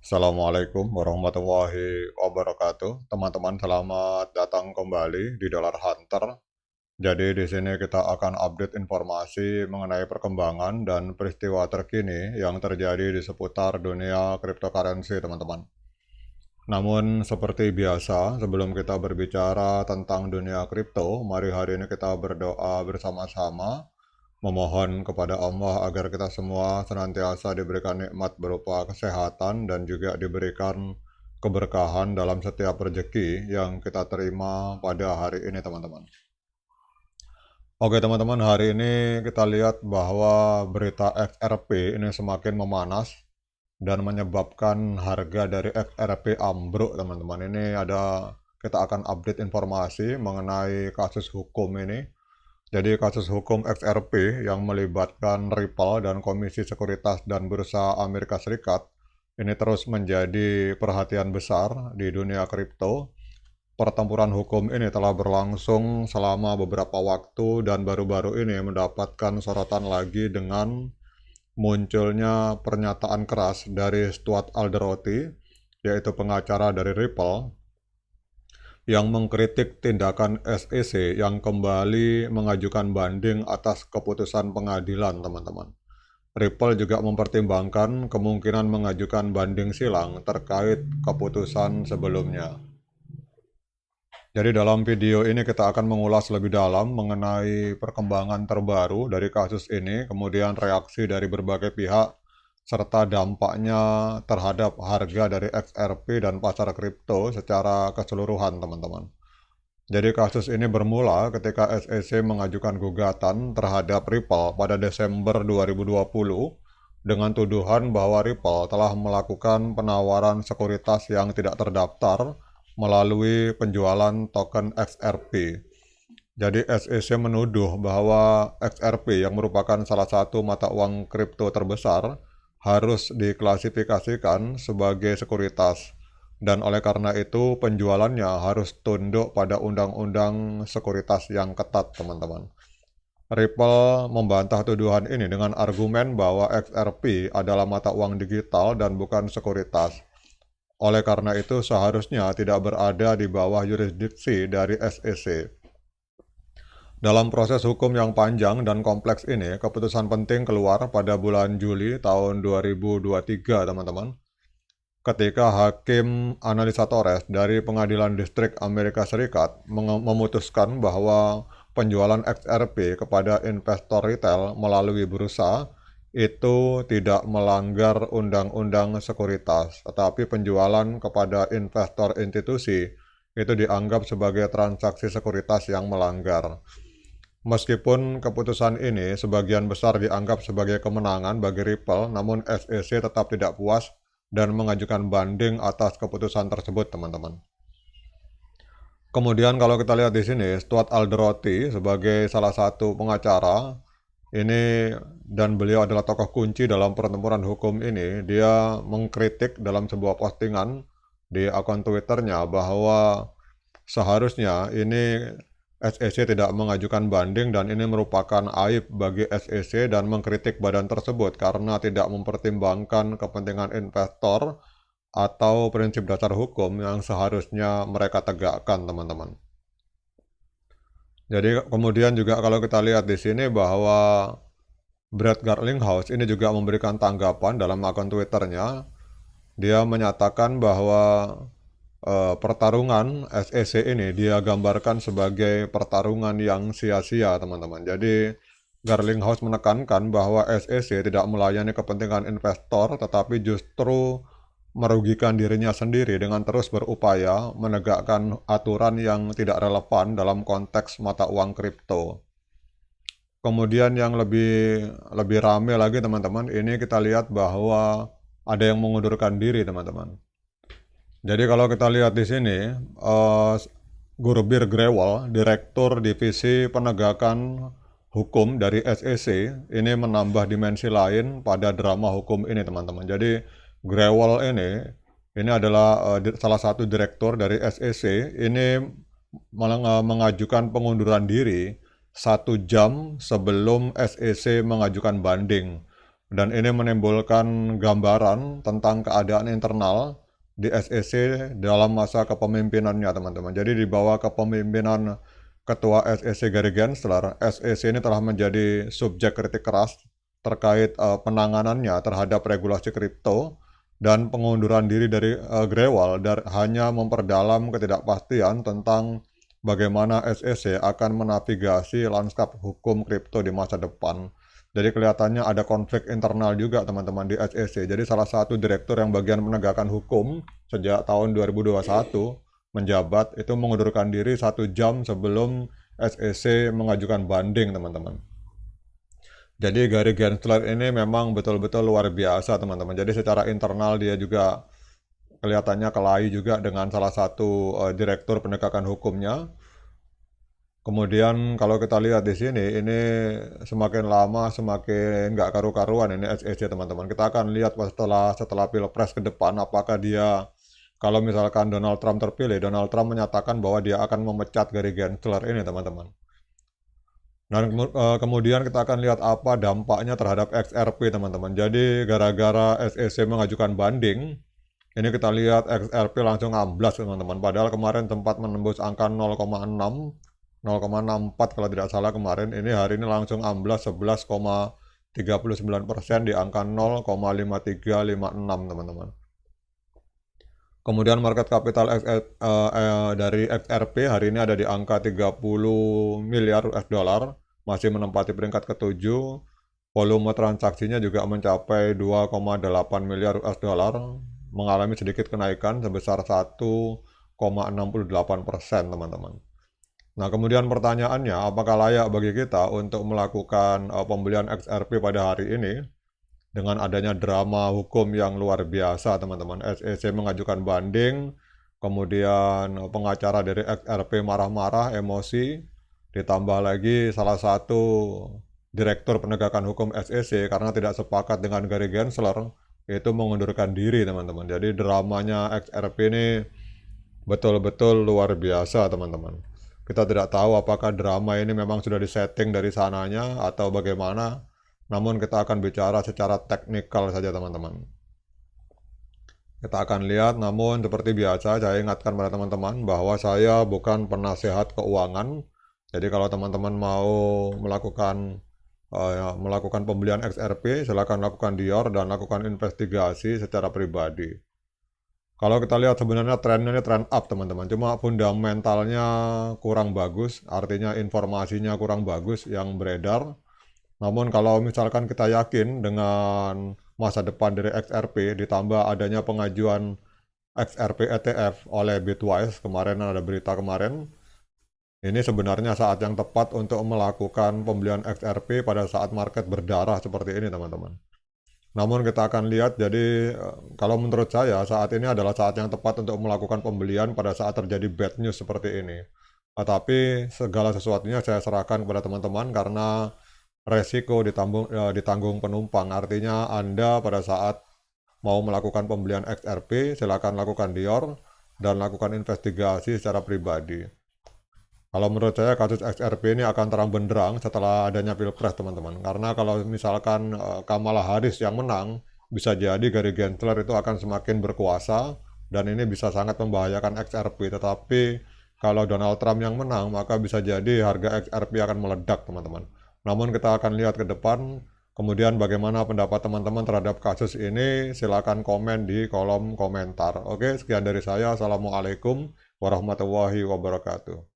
Assalamualaikum warahmatullahi wabarakatuh. Teman-teman, selamat datang kembali di Dollar Hunter. Jadi di sini kita akan update informasi mengenai perkembangan dan peristiwa terkini yang terjadi di seputar dunia cryptocurrency, teman-teman. Namun seperti biasa, sebelum kita berbicara tentang dunia kripto, mari hari ini kita berdoa bersama-sama memohon kepada Allah agar kita semua senantiasa diberikan nikmat berupa kesehatan dan juga diberikan keberkahan dalam setiap rezeki yang kita terima pada hari ini, teman-teman. Oke, teman-teman, hari ini kita lihat bahwa berita XRP ini semakin memanas dan menyebabkan harga dari XRP ambruk, teman-teman. Kita akan update informasi mengenai kasus hukum ini. Jadi kasus hukum XRP yang melibatkan Ripple dan Komisi Sekuritas dan Bursa Amerika Serikat ini terus menjadi perhatian besar di dunia kripto. Pertempuran hukum ini telah berlangsung selama beberapa waktu dan baru-baru ini mendapatkan sorotan lagi dengan munculnya pernyataan keras dari Stuart Alderoty, yaitu pengacara dari Ripple, yang mengkritik tindakan SEC yang kembali mengajukan banding atas keputusan pengadilan, teman-teman. Ripple juga mempertimbangkan kemungkinan mengajukan banding silang terkait keputusan sebelumnya. Jadi dalam video ini kita akan mengulas lebih dalam mengenai perkembangan terbaru dari kasus ini, kemudian reaksi dari berbagai pihak, serta dampaknya terhadap harga dari XRP dan pasar kripto secara keseluruhan, teman-teman. Jadi kasus ini bermula ketika SEC mengajukan gugatan terhadap Ripple pada Desember 2020 dengan tuduhan bahwa Ripple telah melakukan penawaran sekuritas yang tidak terdaftar melalui penjualan token XRP. Jadi SEC menuduh bahwa XRP yang merupakan salah satu mata uang kripto terbesar harus diklasifikasikan sebagai sekuritas. Dan oleh karena itu penjualannya harus tunduk pada undang-undang sekuritas yang ketat, teman-teman. Ripple membantah tuduhan ini dengan argumen bahwa XRP adalah mata uang digital dan bukan sekuritas. Oleh karena itu seharusnya tidak berada di bawah yurisdiksi dari SEC. Dalam proses hukum yang panjang dan kompleks ini, keputusan penting keluar pada bulan Juli tahun 2023, teman-teman. Ketika Hakim Analisa Torres dari Pengadilan Distrik Amerika Serikat memutuskan bahwa penjualan XRP kepada investor retail melalui bursa itu tidak melanggar undang-undang sekuritas, tetapi penjualan kepada investor institusi itu dianggap sebagai transaksi sekuritas yang melanggar. Meskipun keputusan ini sebagian besar dianggap sebagai kemenangan bagi Ripple, namun SEC tetap tidak puas dan mengajukan banding atas keputusan tersebut, teman-teman. Kemudian kalau kita lihat di sini, Stuart Alderoty sebagai salah satu pengacara ini dan beliau adalah tokoh kunci dalam pertempuran hukum ini. Dia mengkritik dalam sebuah postingan di akun Twitternya bahwa seharusnya ini SEC tidak mengajukan banding dan ini merupakan aib bagi SEC dan mengkritik badan tersebut karena tidak mempertimbangkan kepentingan investor atau prinsip dasar hukum yang seharusnya mereka tegakkan, teman-teman. Jadi kemudian juga kalau kita lihat di sini bahwa Brad Garlinghouse ini juga memberikan tanggapan dalam akun Twitternya. Dia menyatakan bahwa pertarungan SEC ini dia gambarkan sebagai pertarungan yang sia-sia, teman-teman. Jadi Garlinghouse menekankan bahwa SEC tidak melayani kepentingan investor tetapi justru merugikan dirinya sendiri dengan terus berupaya menegakkan aturan yang tidak relevan dalam konteks mata uang kripto. Kemudian yang lebih rame lagi, teman-teman, ini kita lihat bahwa ada yang mengundurkan diri, teman-teman. Jadi kalau kita lihat di sini, Gurbir Grewal, Direktur Divisi Penegakan Hukum dari SEC, ini menambah dimensi lain pada drama hukum ini, teman-teman. Jadi Grewal ini adalah salah satu direktur dari SEC, ini mengajukan pengunduran diri 1 jam sebelum SEC mengajukan banding. Dan ini menimbulkan gambaran tentang keadaan internal di SEC dalam masa kepemimpinannya, teman-teman. Jadi di bawah kepemimpinan Ketua SEC Gary Gensler, SEC ini telah menjadi subjek kritik keras terkait penanganannya terhadap regulasi kripto dan pengunduran diri dari Grewal hanya memperdalam ketidakpastian tentang bagaimana SEC akan menavigasi lanskap hukum kripto di masa depan. Jadi kelihatannya ada konflik internal juga teman-teman di SEC. Jadi salah satu direktur yang bagian penegakan hukum sejak tahun 2021 menjabat itu mengundurkan diri 1 jam sebelum SEC mengajukan banding, teman-teman. Jadi Gary Gensler ini memang betul-betul luar biasa, teman-teman. Jadi secara internal dia juga kelihatannya kelahi juga dengan salah satu direktur penegakan hukumnya. Kemudian kalau kita lihat di sini, ini semakin lama semakin nggak karu-karuan ini SEC, teman-teman. Kita akan lihat setelah Pilpres ke depan apakah dia, kalau misalkan Donald Trump terpilih, Donald Trump menyatakan bahwa dia akan memecat Gary Gensler ini, teman-teman. Dan kemudian kita akan lihat apa dampaknya terhadap XRP, teman-teman. Jadi gara-gara SEC mengajukan banding, ini kita lihat XRP langsung amblas, teman-teman. Padahal kemarin sempat menembus angka 0,64 kalau tidak salah kemarin. Ini hari ini langsung amblas 11,39% di angka 0,5356, teman-teman. Kemudian market capital dari XRP hari ini ada di angka 30 miliar US dollar, masih menempati peringkat ke-7. Volume transaksinya juga mencapai 2,8 miliar US dollar, mengalami sedikit kenaikan sebesar 1,68%, teman-teman. Nah, kemudian pertanyaannya, apakah layak bagi kita untuk melakukan pembelian XRP pada hari ini dengan adanya drama hukum yang luar biasa, teman-teman. SEC mengajukan banding, kemudian pengacara dari XRP marah-marah, emosi, ditambah lagi salah satu direktur penegakan hukum SEC karena tidak sepakat dengan Gary Gensler, itu mengundurkan diri, teman-teman. Jadi dramanya XRP ini betul-betul luar biasa, teman-teman. Kita tidak tahu apakah drama ini memang sudah disetting dari sananya atau bagaimana, namun kita akan bicara secara teknikal saja, teman-teman. Kita akan lihat, namun seperti biasa saya ingatkan pada teman-teman bahwa saya bukan penasehat keuangan. Jadi kalau teman-teman mau melakukan pembelian XRP, silakan lakukan DIOR dan lakukan investigasi secara pribadi. Kalau kita lihat sebenarnya trennya ini tren up, teman-teman. Cuma fundamentalnya kurang bagus, artinya informasinya kurang bagus yang beredar. Namun kalau misalkan kita yakin dengan masa depan dari XRP, ditambah adanya pengajuan XRP ETF oleh Bitwise, kemarin ada berita kemarin, ini sebenarnya saat yang tepat untuk melakukan pembelian XRP pada saat market berdarah seperti ini, teman-teman. Namun kita akan lihat, jadi kalau menurut saya saat ini adalah saat yang tepat untuk melakukan pembelian pada saat terjadi bad news seperti ini. Tapi segala sesuatunya saya serahkan kepada teman-teman karena resiko ditanggung penumpang. Artinya Anda pada saat mau melakukan pembelian XRP, silakan lakukan DIOR dan lakukan investigasi secara pribadi. Kalau menurut saya kasus XRP ini akan terang benderang setelah adanya Pilpres, teman-teman. Karena kalau misalkan Kamala Harris yang menang, bisa jadi Gary Gensler itu akan semakin berkuasa dan ini bisa sangat membahayakan XRP. Tetapi kalau Donald Trump yang menang, maka bisa jadi harga XRP akan meledak, teman-teman. Namun kita akan lihat ke depan. Kemudian bagaimana pendapat teman-teman terhadap kasus ini, silakan komen di kolom komentar. Oke, sekian dari saya. Assalamualaikum warahmatullahi wabarakatuh.